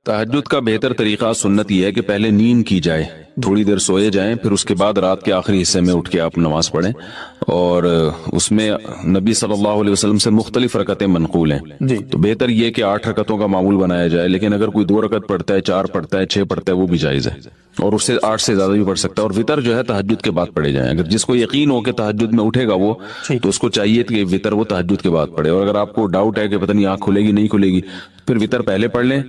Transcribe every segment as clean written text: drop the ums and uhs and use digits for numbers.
تہجد کا بہتر طریقہ سنت یہ ہے کہ پہلے نیند کی جائے، تھوڑی دیر سوئے جائیں، پھر اس کے بعد رات کے آخری حصے میں اٹھ کے آپ نماز پڑھیں، اور اس میں نبی صلی اللہ علیہ وسلم سے مختلف رکعتیں منقول ہیں جی تو بہتر یہ کہ 8 رکعتوں کا معمول بنایا جائے، لیکن اگر کوئی 2 رکعت پڑھتا ہے، 4 پڑھتا ہے، 6 پڑھتا ہے، وہ بھی جائز ہے، اور اس سے 8 سے زیادہ بھی پڑھ سکتا ہے۔ اور وطر جو ہے تہجد کے بعد پڑھے جائیں، اگر جس کو یقین ہو کہ تہجد میں اٹھے گا وہ، تو اس کو چاہیے کہ وطر وہ تہجد کے بعد پڑھے، اور اگر آپ کو ڈاؤٹ ہے کہ پتہ نہیں آنکھ کھلے گی نہیں کھلے گی، پھر وطر پہلے پڑھ لیں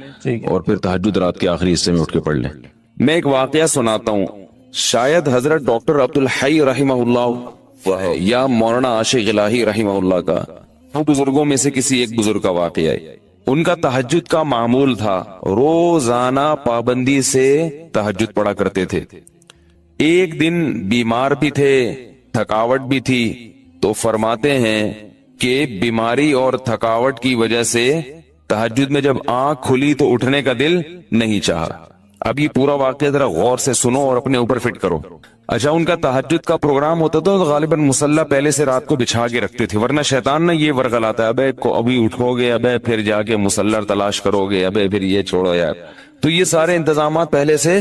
اور پھر تہجد رات کے آخری حصے میں اٹھ کے پڑھ لیں۔ میں ایک واقعہ سناتا ہوں، شاید حضرت ڈاکٹر عبد الحی رحمہ اللہ یا مولانا عاشق الہی رحمہ اللہ کا، وہ بزرگوں میں سے کسی ایک بزرگ کا واقعہ ہے۔ ان کا تہجد کا معمول تھا، روزانہ پابندی سے تہجد پڑھا کرتے تھے۔ ایک دن بیمار بھی تھے، تھکاوٹ بھی تھی، تو فرماتے ہیں کہ بیماری اور تھکاوٹ کی وجہ سے تہجد میں جب آنکھ کھلی تو اٹھنے کا دل نہیں چاہا۔ اب یہ پورا واقعہ ذرا غور سے سنو اور اپنے اوپر فٹ کرو۔ اچھا، ان کا تہجد کا پروگرام ہوتا تھا تو غالباً مصلی پہلے سے رات کو بچھا کے رکھتے تھے، ورنہ شیطان نے یہ ورغلاتا ہے، ابھی اٹھو گے، پھر جا کے مصلی تلاش کرو گے، پھر یہ چھوڑو یار، تو یہ سارے انتظامات پہلے سے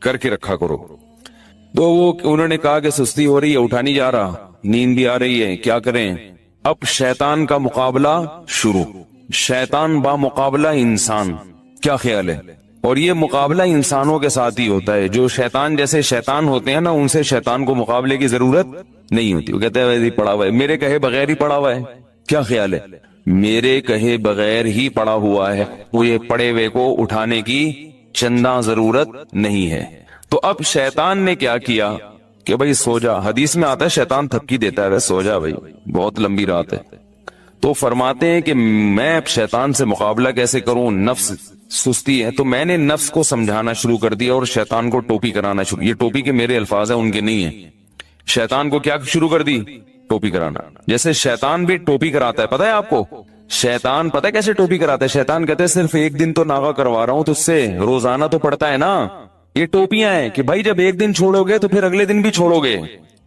کر کے رکھا کرو۔ تو انہوں نے کہا کہ سستی ہو رہی ہے، اٹھا نہیں جا رہا، نیند بھی آ رہی ہے، کیا کریں؟ اب شیطان کا مقابلہ شروع، شیطان با مقابلہ انسان، کیا خیال ہے؟ اور یہ مقابلہ انسانوں کے ساتھ ہی ہوتا ہے، جو شیطان جیسے شیطان ہوتے ہیں نا، ان سے شیطان کو مقابلے کی ضرورت نہیں ہوتی۔ وہ کہتے ہیں ویسے ہی پڑا ہوا ہے، میرے کہے بغیر ہی پڑا ہوا ہے، کیا خیال ہے؟ میرے کہے بغیر ہی پڑا ہوا ہے، وہ یہ پڑے ہوئے کو اٹھانے کی چندہ ضرورت نہیں ہے۔ تو اب شیطان نے کیا کیا کہ بھائی سو جا، حدیث میں آتا ہے شیطان تھپکی دیتا ہے، سو جا بھائی بہت لمبی رات ہے۔ تو فرماتے ہیں کہ میں اب شیطان سے مقابلہ کیسے کروں، نفس سستی ہے، تو میں نے نفس کو سمجھانا شروع کر دیا اور شیطان کو ٹوپی کرانا شروع، یہ ٹوپی کے میرے الفاظ ہیں، ان کے نہیں ہیں۔ شیطان کو کیا شروع کر دی؟ ٹوپی کرانا۔ جیسے شیطان بھی ٹوپی کراتا ہے، پتہ ہے آپ کو شیطان پتہ ہے کیسے ٹوپی کراتا ہے؟ شیطان کہتے ہیں صرف ایک دن تو ناغہ کروا رہا ہوں تو اس سے روزانہ تو پڑتا ہے نا، یہ ٹوپیاں ہیں کہ بھائی جب ایک دن چھوڑو گے تو پھر اگلے دن بھی چھوڑو گے،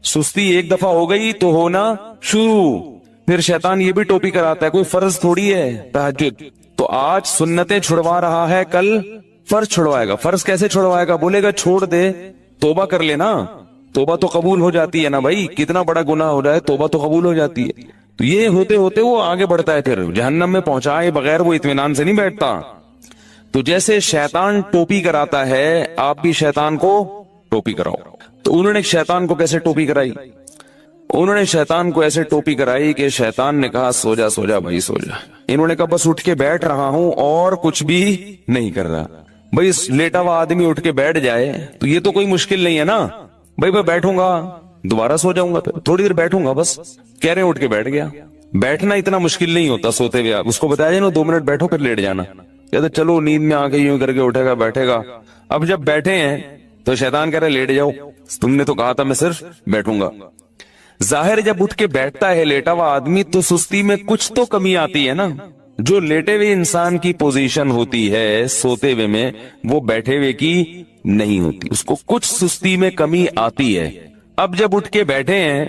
سستی ایک دفعہ ہو گئی تو ہونا شروع۔ پھر شیطان یہ بھی ٹوپی کراتا ہے، کوئی فرض تھوڑی ہے تہجد، تو آج سنتیں چھڑوا رہا ہے، کل فرض چھڑوائے گا۔ فرض کیسے چھڑوائے گا؟ بولے گا چھوڑ دے، توبہ کر لینا، توبہ تو قبول ہو جاتی ہے نا بھائی، کتنا بڑا گناہ ہو جائے توبہ تو قبول ہو جاتی ہے۔ تو یہ ہوتے ہوتے وہ آگے بڑھتا ہے، پھر جہنم میں پہنچائے بغیر وہ اطمینان سے نہیں بیٹھتا۔ تو جیسے شیطان ٹوپی کراتا ہے، آپ بھی شیطان کو ٹوپی کراؤ۔ تو انہوں نے شیطان کو کیسے ٹوپی کرائی؟ انہوں نے شیطان کو ایسے ٹوپی کرائی کہ شیطان نے کہا سو جا سو جا بھائی سو جا، انہوں نے کہا بس اٹھ کے بیٹھ رہا ہوں اور کچھ بھی نہیں کر رہا۔ بھائی لیٹا ہوا آدمی اٹھ کے بیٹھ جائے تو یہ تو کوئی مشکل نہیں ہے نا، بھائی میں بیٹھوں گا دوبارہ سو جاؤں گا، پھر تھوڑی دیر بیٹھوں گا بس، کہہ رہے ہیں اٹھ کے بیٹھ گیا۔ بیٹھنا اتنا مشکل نہیں ہوتا سوتے ہوئے، اس کو بتایا جائے نا 2 منٹ بیٹھو پھر لیٹ جانا، کہتے چلو نیند میں آ کے یوں کر کے اٹھے گا بیٹھے گا۔ اب جب بیٹھے ہیں تو شیطان کہہ رہے لیٹ جاؤ، تم نے تو کہا تھا میں صرف بیٹھوں گا۔ ظاہر جب اٹھ کے بیٹھتا ہے لیٹا ہوا آدمی تو سستی میں کچھ تو کمی آتی ہے نا، جو لیٹے ہوئے انسان کی پوزیشن ہوتی ہے سوتے ہوئے میں وہ بیٹھے ہوئے کی نہیں ہوتی، اس کو کچھ سستی میں کمی آتی ہے۔ اب جب اٹھ کے بیٹھے ہیں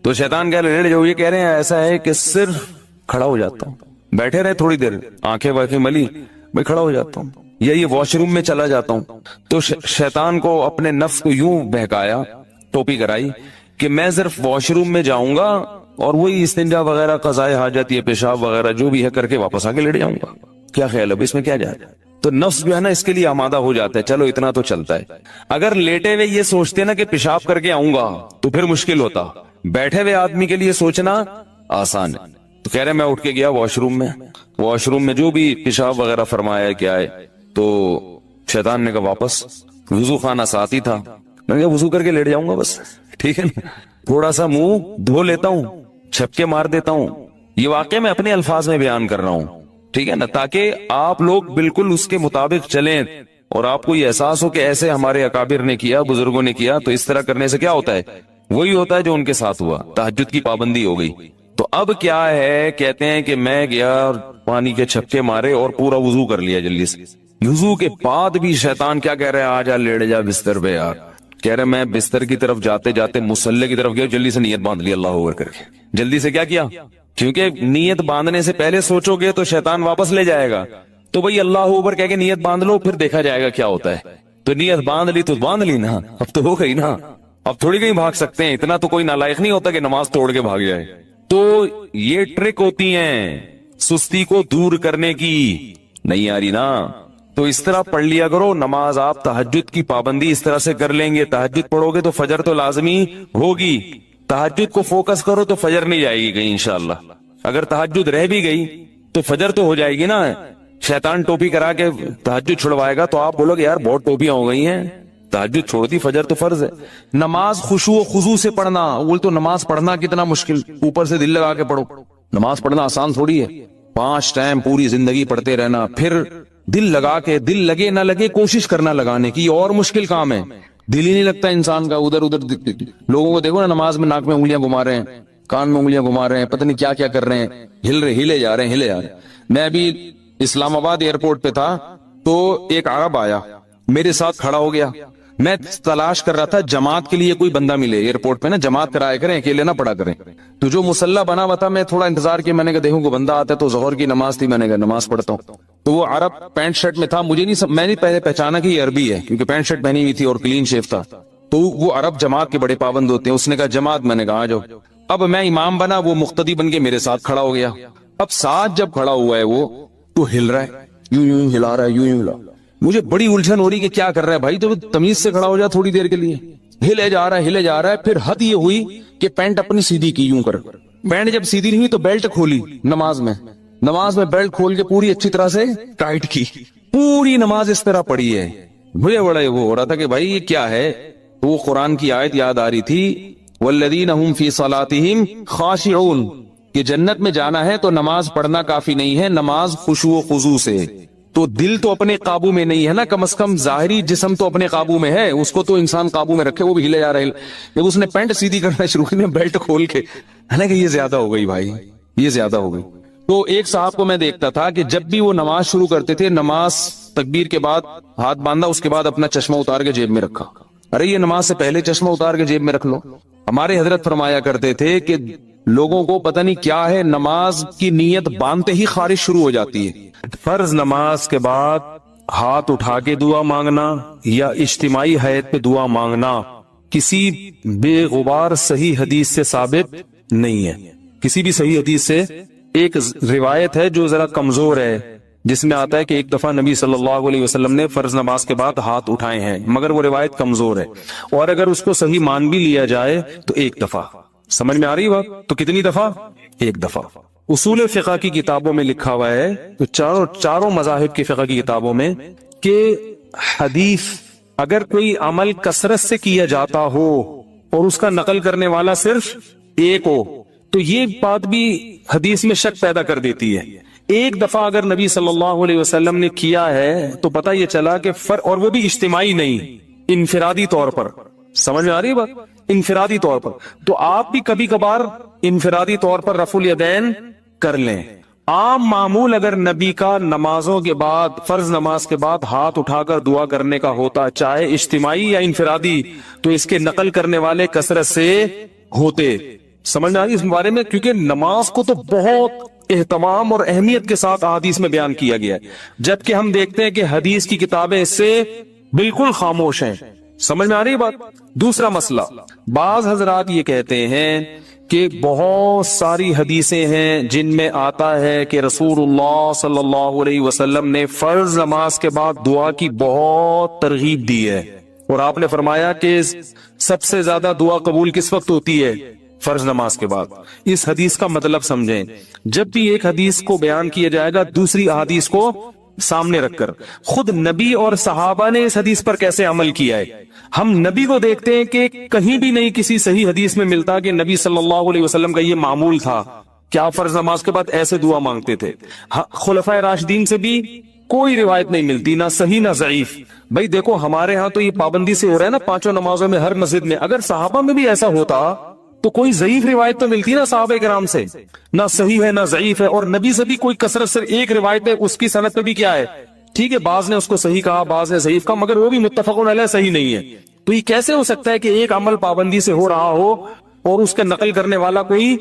تو شیطان کہہ رہے لیٹ جاؤ، یہ کہہ رہے ہیں ایسا ہے کہ صرف کھڑا ہو جاتا ہوں، بیٹھے رہے تھوڑی دیر، آنکھیں واکھیں ملی، میں کھڑا ہو جاتا ہوں، یا یہ واش روم میں چلا جاتا ہوں۔ تو شیطان کو اپنے نفس کو یوں بہکایا، ٹوپی کرائی کہ میں صرف واش روم میں جاؤں گا اور وہی استنجا وغیرہ قضائے حاجت یہ پیشاب وغیرہ جو بھی ہے کر کے واپس آ کے لیٹ جاؤں گا، کیا خیال ہے اس میں کیا جائے؟ تو نفس جو ہے نا اس کے لیے آمادہ ہو جاتا ہے، چلو اتنا تو چلتا ہے۔ اگر لیٹے ہوئے یہ سوچتے نا کہ پیشاب کر کے آؤں گا تو پھر مشکل ہوتا، بیٹھے ہوئے آدمی کے لیے سوچنا آسان ہے۔ تو کہہ رہے میں اٹھ کے گیا واش روم میں جو بھی پیشاب وغیرہ فرمایا کیا ہے، تو شیطان نے کہا واپس، وضو خانہ ساتھ ہی تھا، میں نے کہا وضو کر کے لیٹ جاؤں گا بس، ٹھیک ہے نا، تھوڑا سا منہ دھو لیتا ہوں، چھپکے مار دیتا ہوں۔ یہ واقعہ میں اپنے الفاظ میں بیان کر رہا ہوں، ٹھیک ہے نا، تاکہ آپ لوگ بالکل اس کے مطابق چلیں اور آپ کو یہ احساس ہو کہ ایسے ہمارے اکابر نے کیا، بزرگوں نے کیا، تو اس طرح کرنے سے کیا ہوتا ہے؟ وہی ہوتا ہے جو ان کے ساتھ ہوا، تہجد کی پابندی ہو گئی۔ تو اب کیا ہے، کہتے ہیں کہ میں گیا پانی کے چھپکے مارے اور پورا وضو کر لیا جلدی سے، وضو کے بعد بھی شیطان کیا کہہ رہے ہیں، آ جا لیٹ جا بستر پہ یار، کہہ رہے میں بستر کی طرف جاتے جاتے مصلی کی طرف گیا، جلدی سے نیت باندھ لی اللہ اکبر کر کے، جلدی سے کیا کیا، کیونکہ نیت باندھنے سے پہلے سوچو گے تو شیطان واپس لے جائے گا، تو بھائی اللہ اکبر کہہ کے نیت باندھ لو, پھر دیکھا جائے گا کیا ہوتا ہے. تو نیت باندھ لی تو باندھ لی نا, اب تو ہو گئی نا, اب تھوڑی کہیں بھاگ سکتے ہیں. اتنا تو کوئی نالائق نہیں ہوتا کہ نماز توڑ کے بھاگ جائے. تو یہ ٹرک ہوتی ہیں سستی کو دور کرنے کی. نہیں آ رہی نا, تو اس طرح پڑھ لیا کرو نماز. آپ تہجد کی پابندی اس طرح سے کر لیں گے, تہجد پڑھو گے تو فجر تو لازمی ہوگی. تہجد کو فوکس کرو تو فجر نہیں جائے گی کہیں انشاءاللہ. اگر تہجد رہ بھی گئی تو فجر تو ہو جائے گی نا. شیطان ٹوپی کرا کے تہجد چھڑوائے گا تو آپ بولو گے یار بہت ٹوپیاں ہو گئی ہیں, تہجد چھوڑ دی, فجر تو فرض ہے. نماز خشوع و خضوع سے پڑھنا. وہ تو نماز پڑھنا کتنا مشکل, اوپر سے دل لگا کے پڑھو. نماز پڑھنا آسان تھوڑی ہے, 5 ٹائم پوری زندگی پڑھتے رہنا, پھر دل لگا کے, دل لگے نہ لگے کوشش کرنا لگانے کی, اور مشکل کام ہے. دل ہی نہیں لگتا انسان کا, ادھر ادھر لوگوں کو دیکھو نا نماز میں ناک میں انگلیاں گھما رہے ہیں, کان میں انگلیاں گھما رہے ہیں, پتہ نہیں کیا کیا کر رہے ہیں, ہلے جا رہے ہیں. میں ابھی اسلام آباد ایئرپورٹ پہ تھا تو ایک عرب آیا میرے ساتھ کھڑا ہو گیا. میں تلاش کر رہا تھا جماعت کے لیے کوئی بندہ ملے ایئرپورٹ پہ نا, جماعت کرایا کریں, اکیلے نہ پڑھا کریں. تو جو مسلح بنا ہوا تھا میں تھوڑا انتظار کیا, میں نے کہا دیکھوں کو بندہ آتا ہے. تو ظہر کی نماز تھی, میں نے کہا نماز پڑھتا ہوں. تو وہ عرب پینٹ شرٹ میں تھا, مجھے نہیں میں نے پہلے پہچانا کہ یہ عربی ہے کیونکہ پینٹ شرٹ پہنی ہوئی تھی اور کلین شیف تھا. تو وہ عرب جماعت کے بڑے پابند ہوتے ہیں. اس نے کہا جماعت, میں نے کہا آ جاؤ. اب میں امام بنا, وہ مقتدی بن کے میرے ساتھ کھڑا ہو گیا. اب ساتھ جب کھڑا ہوا ہے وہ تو ہل رہا ہے, یوں ہلا رہا ہے, یوں ہلا. مجھے بڑی الجھن ہو رہی کہ کیا کر رہا ہے بھائی, تو تمیز سے کھڑا ہو جا تھوڑی دیر کے لیے. ہلے جا رہا ہے. پھر حد یہ ہوئی کہ پینٹ اپنی سیدھی کی, یوں کر. پینٹ جب سیدھی نہیں ہوئی تو بیلٹ کھولی نماز میں بیلٹ کھول کے پوری اچھی طرح سے ٹائٹ کی. پوری نماز اس طرح پڑھی ہے. مجھے بڑا وہ ہو رہا تھا کہ بھائی یہ کیا ہے. وہ قرآن کی آیت یاد آ رہی تھی, والذین هم فی صلاتہم خاشعون, کہ جنت میں جانا ہے تو نماز پڑھنا کافی نہیں ہے, نماز خشوع و خضوع سے. تو دل تو اپنے قابو میں نہیں ہے نا, کم از کم ظاہری جسم تو اپنے قابو میں ہے, اس کو تو انسان قابو میں رکھے. وہ بھی ہلے جا رہے. جب اس نے پینٹ سیدھی کرنا شروع کی, بیلٹ کھول کے, حالانکہ یہ زیادہ ہو گئی بھائی, یہ زیادہ ہو گئی. تو ایک صاحب کو میں دیکھتا تھا کہ جب بھی وہ نماز شروع کرتے تھے, نماز تکبیر کے بعد ہاتھ باندھا, اس کے بعد اپنا چشمہ اتار کے جیب میں رکھا. ارے یہ نماز سے پہلے چشمہ اتار کے جیب میں رکھ لو. ہمارے حضرت فرمایا کرتے تھے کہ لوگوں کو پتہ نہیں کیا ہے, نماز کی نیت باندھتے ہی خارج شروع ہو جاتی ہے. فرض نماز کے بعد ہاتھ اٹھا کے دعا مانگنا یا اجتماعی حیت پہ دعا مانگنا کسی بے غبار صحیح حدیث سے ثابت نہیں ہے. کسی بھی صحیح حدیث سے. ایک روایت ہے جو ذرا کمزور ہے, جس میں آتا ہے کہ ایک دفعہ نبی صلی اللہ علیہ وسلم نے فرض نماز کے بعد ہاتھ اٹھائے ہیں, مگر وہ روایت کمزور ہے. اور اگر اس کو صحیح مان بھی لیا جائے تو ایک دفعہ. سمجھ میں آ رہی بات؟ تو کتنی دفعہ؟ ایک دفعہ. اصول فقہ کی کتابوں میں لکھا ہوا ہے, تو چاروں مذاہب کی فقہ کی کتابوں میں, کہ حدیث اگر کوئی عمل کثرت سے کیا جاتا ہو اور اس کا نقل کرنے والا صرف ایک ہو تو یہ بات بھی حدیث میں شک پیدا کر دیتی ہے. ایک دفعہ اگر نبی صلی اللہ علیہ وسلم نے کیا ہے تو پتہ یہ چلا کہ اور وہ بھی اجتماعی نہیں, انفرادی طور پر. سمجھ میں آ رہی ہے بات؟ انفرادی طور پر. تو آپ بھی کبھی کبھار انفرادی طور پر رفع الیدین کر لیں. عام معمول اگر نبی کا نمازوں کے بعد, فرض نماز کے بعد ہاتھ اٹھا کر دعا کرنے کا ہوتا, چاہے اجتماعی یا انفرادی, تو اس کے نقل کرنے والے کثرت سے ہوتے. سمجھ میں آ رہی اس بارے میں؟ کیونکہ نماز کو تو بہت اہتمام اور اہمیت کے ساتھ حدیث میں بیان کیا گیا ہے, جبکہ ہم دیکھتے ہیں کہ حدیث کی کتابیں اس سے بالکل خاموش ہیں. سمجھ میں آ رہی بات؟ دوسرا مسئلہ, بعض حضرات یہ کہتے ہیں کہ بہت ساری حدیثیں ہیں جن میں آتا ہے کہ رسول اللہ صلی اللہ علیہ وسلم نے فرض نماز کے بعد دعا کی بہت ترغیب دی ہے, اور آپ نے فرمایا کہ سب سے زیادہ دعا قبول کس وقت ہوتی ہے؟ فرض نماز کے بعد. اس حدیث کا مطلب سمجھیں. جب بھی ایک حدیث کو بیان کیا جائے گا دوسری حدیث کو سامنے رکھ کر, خود نبی اور صحابہ نے اس حدیث پر کیسے عمل کیا ہے. ہم نبی کو دیکھتے ہیں کہ کہیں بھی نہیں کسی صحیح حدیث میں ملتا کہ نبی صلی اللہ علیہ وسلم کا یہ معمول تھا کہ آپ فرض نماز کے بعد ایسے دعا مانگتے تھے. خلفائے راشدین سے بھی کوئی روایت نہیں ملتی, نہ صحیح نہ ضعیف. بھائی دیکھو ہمارے ہاں تو یہ پابندی سے ہو رہا ہے نا 5 نمازوں میں ہر مسجد میں. اگر صحابہ میں بھی ایسا ہوتا تو کوئی ضعیف روایت تو ملتی نا صحابہ کرام سے, نہ صحیح ہے نہ ضعیف ہے. اور نبی سے بھی کوئی کثرت سے ایک روایت ہے, اس کی سند پہ بھی کیا ہے, ٹھیک ہے بعض نے اس کو صحیح کہا بعض نے ضعیف کہا, مگر وہ بھی متفقون علیہ صحیح نہیں ہے. تو یہ کیسے ہو سکتا ہے کہ ایک عمل پابندی سے ہو رہا ہو اور اس کے نقل کرنے والا کوئی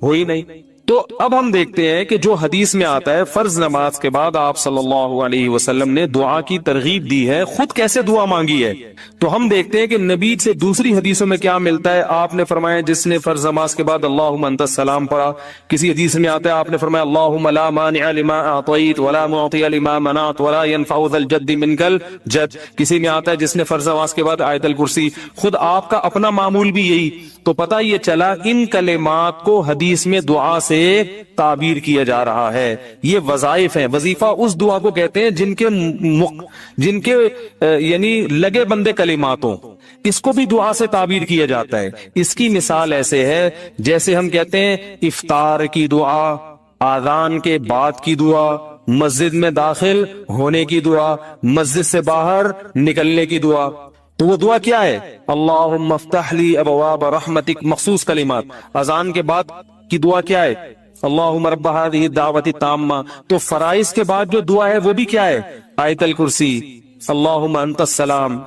ہو ہی نہیں؟ تو اب ہم دیکھتے ہیں کہ جو حدیث میں آتا ہے فرض نماز کے بعد آپ صلی اللہ علیہ وسلم نے دعا کی ترغیب دی ہے، خود کیسے دعا مانگی ہے؟ تو ہم دیکھتے ہیں کہ نبی سے دوسری حدیثوں میں کیا ملتا ہے. آپ نے فرمایا جس نے فرض نماز کے بعد اللہم انت السلام پڑھا، کسی حدیث میں آتا ہے آپ نے فرمایا اللہم لا مانع لما اعطیت ولا معطی لما منعت ولا ينفع ذا الجد منک الجد. کسی میں آتا ہے جس نے فرض نماز کے بعد آیت الکرسی. خود آپ کا اپنا معمول بھی یہی. تو پتہ یہ چلا ان کلمات کو حدیث میں دعا سے تعبیر کیا جا رہا ہے. یہ وظائف ہیں. وظیفہ اس دعا کو کہتے ہیں جن کے یعنی لگے بندے کلمات ہوں، اس کو بھی دعا سے تعبیر کیا جاتا ہے. اس کی مثال ایسے ہے جیسے ہم کہتے ہیں افطار کی دعا، آذان کے بعد کی دعا، مسجد میں داخل ہونے کی دعا، مسجد سے باہر نکلنے کی دعا. تو وہ دعا کیا ہے؟ اللہم افتح لی ابواب رحمتک، مخصوص کلمات. اذان کے بعد کی دعا کیا ہے؟ اللہم رب هذه الدعوۃ التامہ. تو فرائض کے بعد جو دعا ہے وہ بھی کیا ہے؟ آیت الکرسی، اللہم انت السلام.